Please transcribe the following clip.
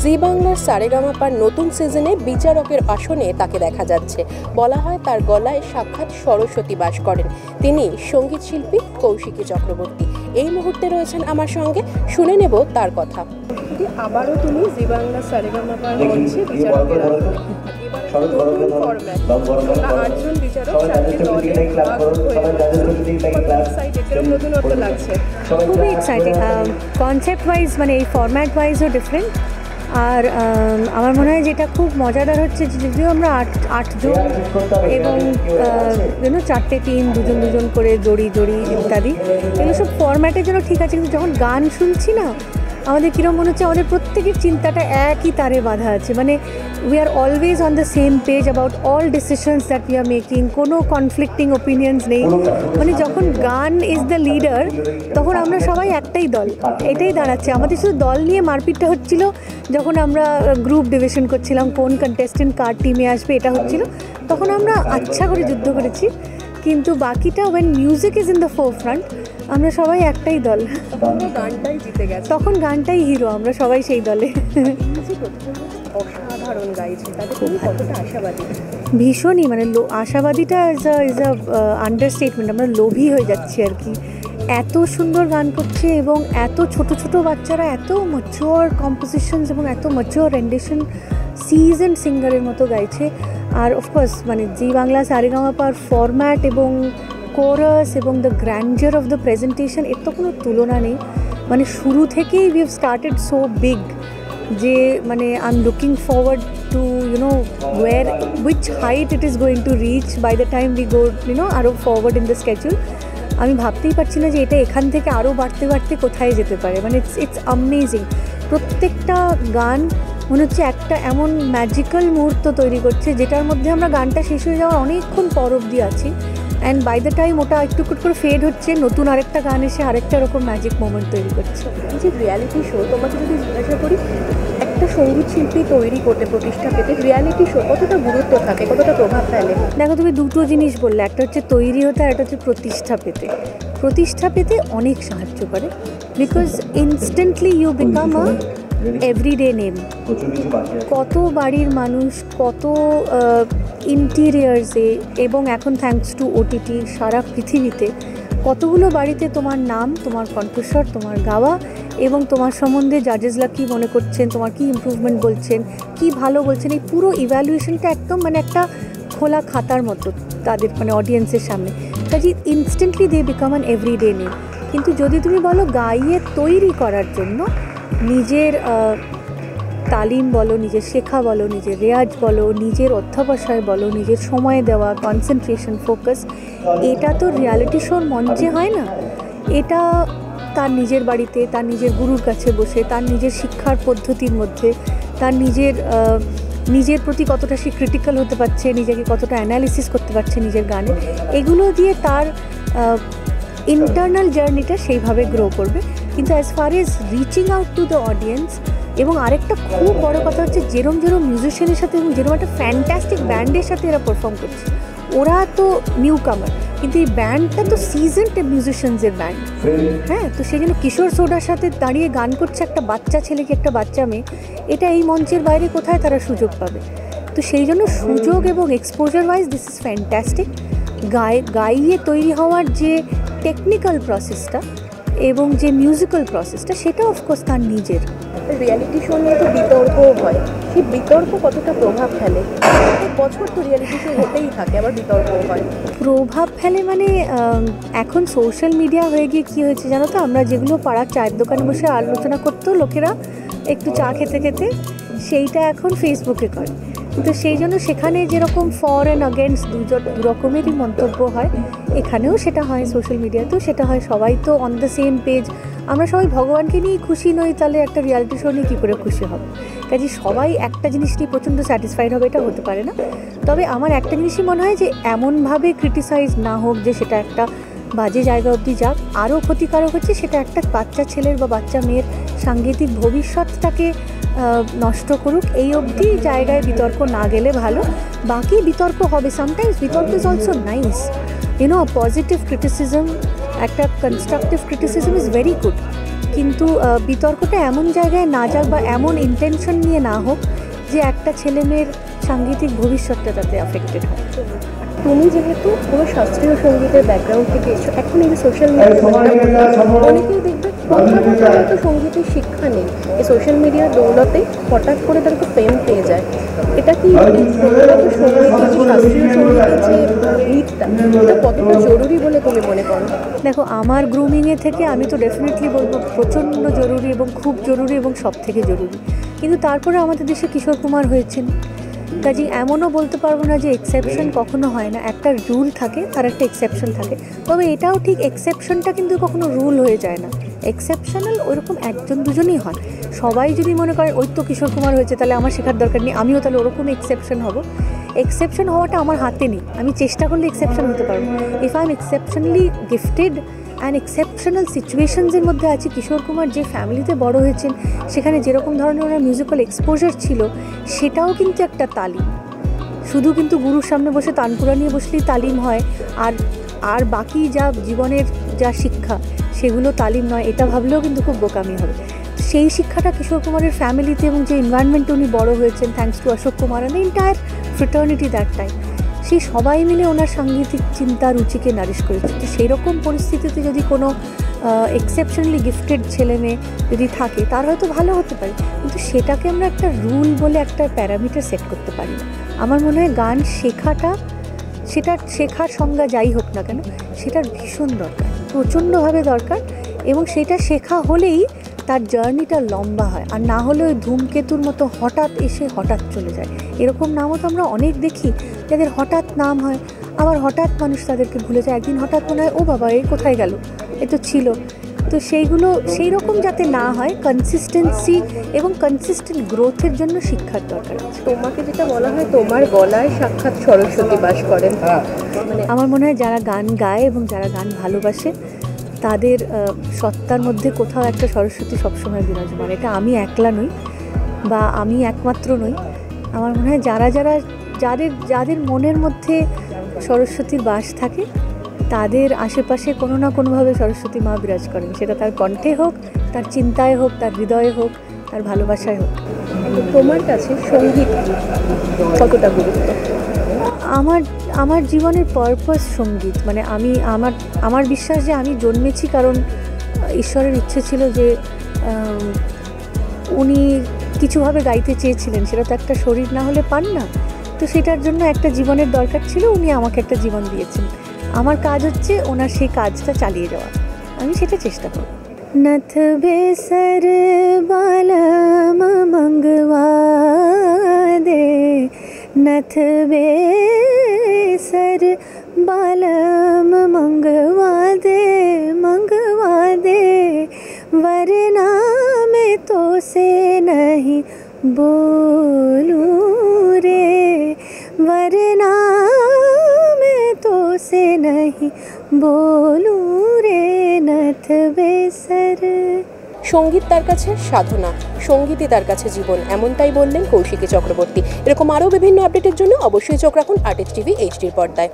জি বাংলার সারেগামাপার নতুন সিজনে বিচারকের আসনে তাকে দেখা যাচ্ছে। বলা হয় তার গলায় সাক্ষাৎ সরস্বতী বাস করেন। তিনি সঙ্গীত শিল্পী কৌশিকী চক্রবর্তী এই মুহূর্তে রয়েছেন আমার সঙ্গে, শুনে নেব তার কথা। আবারও তুমি জি বাংলা সারেগামাপার মঞ্চে বিচারকের আসনে, আটজন বিচারক খুবই এক্সাইটিং। কনসেপ্ট ওয়াইজ মানে এই ফরম্যাট ওয়াইজও ডিফারেন্ট। আর আমার মনে হয় যেটা খুব মজাদার হচ্ছে যে যদিও আমরা আটজন এবং চারটে টিম, দুজন দুজন করে জড়ি ইত্যাদি, এগুলো সব ফরম্যাটের জন্য ঠিক আছে, কিন্তু যখন গান শুনছি না আমাদের কীরকম মনে হচ্ছে আমাদের প্রত্যেকের চিন্তাটা একই তারে বাঁধা আছে। মানে we are always on the same page about all decisions that we are making, কোনো কনফ্লিক্টিং ওপিনিয়ন্স নেই। মানে যখন গান ইজ দ্য লিডার তখন আমরা সবাই একটাই দল, এটাই দাঁড়াচ্ছে। আমাদের শুধু দল নিয়ে মারপিটটা হচ্ছিল যখন আমরা গ্রুপ ডিভিশন করছিলাম, কোন কন্টেস্টেন্ট কার টিমে আসবে, এটা হচ্ছিল, তখন আমরা আচ্ছা করে যুদ্ধ করেছি। কিন্তু বাকিটা when music is in the forefront আমরা সবাই একটাই দল, গানটাই জিতে গেছে, তখন গানটাই হিরো, আমরা সবাই সেই দলে। অসাধারণ গাইছে, তাতে তুমি কতটা আশাবাদী? ভীষণই, মানে আশাবাদীটা ইজ আ আন্ডারস্টেটমেন্ট। আমরা লোভী হয়ে যাচ্ছি আর কি। এত সুন্দর গান করছে এবং এত ছোট ছোট বাচ্চারা এত ম্যাচিওর কম্পোজিশনস এবং এত ম্যাচিওর রেন্ডিশন সিজন্ড সিঙ্গারের মতো গাইছে। আর অফকোর্স মানে জি বাংলা সারেগামাপার ফরম্যাট এবং কোরাস এবং the grandeur of the presentation, এর তো কোনো তুলনা নেই। মানে শুরু থেকেই we have started so big যে মানে I am looking forward to war which height it is going to reach by the time we go আরও ফরওয়ার্ড ইন দ্য স্কেডিউল। আমি ভাবতেই পারছি না যে এটা এখান থেকে আরও বাড়তে বাড়তে কোথায় যেতে পারে। মানে ইটস অ্যামেজিং। প্রত্যেকটা গান মনে হচ্ছে একটা এমন ম্যাজিক্যাল মুহূর্ত তৈরি করছে যেটার মধ্যে আমরা গানটা শেষ হয়ে যাওয়ার অনেকক্ষণ পর অবধি আছি, অ্যান্ড বাই দ্য টাইম ওটা একটু করে ফেড হচ্ছে, নতুন আরেকটা গান এসে আরেকটা রকম ম্যাজিক মোমেন্ট তৈরি করছে। এই যে রিয়ালিটি শো, তোমাকে যদি জিজ্ঞাসা করি একটা সঙ্গীত শিল্পী তৈরি করতে, প্রতিষ্ঠা পেতে রিয়ালিটি শো কতটা গুরুত্ব থাকে, কতটা প্রভাব ফেলে? দেখো, তুমি দুটো জিনিস বললে, একটা হচ্ছে তৈরি হতে আর একটা হচ্ছে প্রতিষ্ঠা পেতে। প্রতিষ্ঠা পেতে অনেক সাহায্য করে, because instantly you become a everyday name. কত বাড়ির মানুষ, কত ইন্টিরিয়ার্সে এবং এখন থ্যাঙ্কস টু ওটিটি সারা পৃথিবীতে কতগুলো বাড়িতে তোমার নাম, তোমার কণ্ঠস্বর, তোমার গাওয়া এবং তোমার সম্বন্ধে জাজেসরা কী মনে করছেন, তোমার কী ইমপ্রুভমেন্ট বলছেন, কী ভালো বলছেন, এই পুরো ইভ্যালুয়েশনটা একদম মানে একটা খোলা খাতার মতো তাদের মানে অডিয়েন্সের সামনে। কাজে instantly they become an everyday name. কিন্তু যদি তুমি বলো গাইয়ে তৈরি করার জন্য নিজের তালিম বলো, নিজের শেখা বলো, নিজের রেয়াজ বলো, নিজের অধ্যাবসায় বলো, নিজের সময় দেওয়া, কনসেন্ট্রেশন, ফোকাস, এটা তো রিয়ালিটি শোর মঞ্চে হয় না। এটা তার নিজের বাড়িতে, তার নিজের গুরুর কাছে বসে, তার নিজের শিক্ষার পদ্ধতির মধ্যে, তার নিজের প্রতি কতটা সে ক্রিটিক্যাল হতে পারছে, নিজেকে কতটা অ্যানালিসিস করতে পারছে নিজের গানে, এগুলো দিয়ে তার ইন্টারনাল জার্নিটা সেইভাবে গ্রো করবে। কিন্তু as far age reaching out to the audience, এবং আরেকটা খুব বড় কথা হচ্ছে যেরম মিউজিশিয়ানের সাথে এবং যেরকম একটা ফ্যান্টাস্টিক ব্যান্ডের সাথে এরা পারফর্ম করছে, ওরা তো নিউ কামার কিন্তু এই ব্যান্ডটা তো সিজনড মিউজিশিয়ানসের ব্যান্ড। হ্যাঁ, তো সেই জন্য কিশোর সোডার সাথে দাঁড়িয়ে গান করছে একটা বাচ্চা ছেলে কি একটা বাচ্চা মেয়ে, এটা এই মঞ্চের বাইরে কোথায় তারা সুযোগ পাবে? তো সেই জন্য সুযোগ এবং exposure wise this is fantastic. গাইয়ে তৈরি হওয়ার যে টেকনিক্যাল প্রসেসটা এবং যে মিউজিক্যাল প্রসেসটা, সেটা অফকোর্স তার নিজের। রিয়ালিটি শো নিয়ে তো বিতর্কও হয়, সেই বিতর্ক কতটা প্রভাব ফেলে? এক বছর তো রিয়ালিটি শো হতেই থাকে, আবার বিতর্কও হয়। প্রভাব ফেলে মানে এখন সোশ্যাল মিডিয়া হয়ে গিয়ে কী হয়েছে জানো তো, আমরা যেগুলো পাড়ার চায়ের দোকানে বসে আলোচনা করতো লোকেরা একটু চা খেতে খেতে, সেইটা এখন ফেসবুকে করে। তো সেই জন্য সেখানে যেরকম ফর অ্যান্ড অ্যাগেনস্ট দু রকমেরই মন্তব্য হয়, এখানেও সেটা হয়, সোশ্যাল মিডিয়াতেও সেটা হয়। সবাই তো অন দ্য সেম পেজ। আমরা সবাই ভগবানকে নিয়েই খুশি নই, তাহলে একটা রিয়ালিটি শো নিয়ে কী করে খুশি হবে? কাজে সবাই একটা জিনিস নিয়ে প্রচণ্ড স্যাটিসফাইড হবে, এটা হতে পারে না। তবে আমার একটা জিনিসই মনে হয় যে এমনভাবে ক্রিটিসাইজ না হোক যে সেটা একটা বাজে জায়গা অবধি যাক। আরও ক্ষতিকারক হচ্ছে সেটা একটা বাচ্চা ছেলের বা বাচ্চা মেয়ের সাংগীতিক ভবিষ্যৎটাকে নষ্ট করুক, এই অবধি জায়গায় বিতর্ক না গেলে ভালো। বাকি বিতর্ক হবে, সামটাইমস বিতর্ক is also nice, positive criticism, একটা constructive criticism is very good. কিন্তু বিতর্কটা এমন জায়গায় না যাক বা এমন ইন্টেনশন নিয়ে না হোক যে একটা ছেলে মেয়ের সাংগীতিক ভবিষ্যৎটা তাতে অ্যাফেক্টেড হয়। তুমি যেহেতু পুরো শাস্ত্রীয় সঙ্গীতের ব্যাকগ্রাউন্ড থেকে এসছো, এখন এই সোশ্যাল মিডিয়া অনেকেই দেখবে প্রথাগত সঙ্গীতের শিক্ষা নেই, এই সোশ্যাল মিডিয়ার দৌলতে হঠাৎ করে তাদেরকে প্রেম পেয়ে যায়। এটা কি প্রথাগত সঙ্গীতের যে শাস্ত্রীয় সঙ্গীতের যে ভিতটা, এটা কতটা জরুরি বলে তুমি মনে করো? দেখো, আমার গ্রুমিংয়ের থেকে আমি তো ডেফিনেটলি বলবো প্রচণ্ড জরুরি এবং খুব জরুরি এবং সব থেকে জরুরি। কিন্তু তারপরে আমাদের দেশে কিশোর কুমার হয়েছেন, কাজে এমনও বলতে পারবো না যে এক্সেপশন কখনো হয় না। একটা রুল থাকে, তার একটা এক্সেপশন থাকে। তবে এটাও ঠিক, এক্সেপশনটা কিন্তু কখনো রুল হয়ে যায় না। এক্সেপশনাল ওরকম একজন দুজনই হয়। সবাই যদি মনে করে ওই তো কিশোর কুমার হয়েছে তাহলে আমার শেখার দরকার নেই, আমিও তাহলে ওরকম এক্সেপশন হব, এক্সেপশন হওয়াটা আমার হাতে নেই। আমি চেষ্টা করলে এক্সেপশন হতে পারবো। If I am exceptionally gifted and exceptional সিচুয়েশনসের মধ্যে আছে, কিশোর কুমার যে ফ্যামিলিতে বড় হয়েছেন সেখানে যেরকম ধরনের ওনার মিউজিক্যাল এক্সপোজার ছিল, সেটাও কিন্তু একটা তালিম। শুধু কিন্তু গুরুর সামনে বসে তানপুরা নিয়ে বসলেই তালিম হয় আর বাকি যা জীবনের যা শিক্ষা সেগুলো তালিম নয়, এটা ভাবলেও কিন্তু খুব বোকামি হবে। সেই শিক্ষাটা কিশোর কুমারের ফ্যামিলিতে এবং যে এনভায়রনমেন্টে উনি বড় হয়েছেন, thanks to Ashok Kumar and the entire fraternity that time, সেই সবাই মিলে ওনার সাংগীতিক চিন্তা রুচিকে নারিশ করেছে। তো সেই রকম পরিস্থিতিতে যদি কোনো এক্সেপশনালি গিফটেড ছেলে মেয়ে যদি থাকে, তার হয়তো ভালো হতে পারে, কিন্তু সেটাকে আমরা একটা রুল বলে একটা প্যারামিটার সেট করতে পারি না। আমার মনে হয় গান শেখাটা, সেটার শেখার সংজ্ঞা যাই হোক না কেন, সেটার ভীষণ দরকার, প্রচণ্ডভাবে দরকার। এবং সেটা শেখা হলেই তার জার্নিটা লম্বা হয়, আর না হলে ওই ধূমকেতুর মতো হঠাৎ এসে হঠাৎ চলে যায়। এরকম নামও তো আমরা অনেক দেখি, যাদের হঠাৎ নাম হয়, আবার হঠাৎ মানুষ তাদেরকে ভুলে যায়। একদিন হঠাৎ মনে হয় ও বাবা এ কোথায় গেল, এ তো ছিল। তো সেইগুলো সেই রকম যাতে না হয়, কনসিস্টেন্সি এবং কনসিস্টেন্ট গ্রোথের জন্য শিক্ষার দরকার আছে। তোমাকে যেটা বলা হয় তোমার গলায় সাক্ষাৎ সরস্বতী বাস করেন, মানে আমার মনে হয় যারা গান গায় এবং যারা গান ভালোবাসে তাদের সত্তার মধ্যে কোথাও একটা সরস্বতী সবসময় বিরাজমান। এটা আমি একলা নই বা আমি একমাত্র নই। আমার মনে হয় যাদের মনের মধ্যে সরস্বতীর বাস থাকে, তাদের আশেপাশে কোনো না কোনোভাবে সরস্বতী মা বিরাজ করেন। সেটা তার কণ্ঠে হোক, তার চিন্তায় হোক, তার হৃদয়ে হোক, তার ভালোবাসায় হোক। তোমার কাছে সঙ্গীত কতটা গুরুত্ব? আমার জীবনের পারপাস সঙ্গীত। মানে আমার বিশ্বাস যে আমি জন্মেছি কারণ ঈশ্বরের ইচ্ছে ছিল যে উনি কিছুভাবে গাইতে চেয়েছিলেন, সেটা তো একটা শরীর না হলে পান না। তো সেটার জন্য একটা জীবনের দরকার ছিল, উনি আমাকে একটা জীবন দিয়েছেন। আমার কাজ হচ্ছে ওনার সেই কাজটা চালিয়ে যাওয়া, আমি সেটা চেষ্টা করব। নথ বেসর বালম মঙ্গवा দে, नथ बेसर बालम मंगवा दे वरना मैं तो से नहीं बोलूं रे, वरना मैं तो से नहीं बोलूं रे, नथ बेसर। সঙ্গীত তার কাছে সাধনা, সঙ্গীতই তার কাছে জীবন, এমনটাই বললেন কৌশিকী চক্রবর্তী। এরকম আরও বিভিন্ন আপডেটের জন্য অবশ্যই চোখ রাখুন আর্টিস্ট টিভি এইচডির পর্দায়।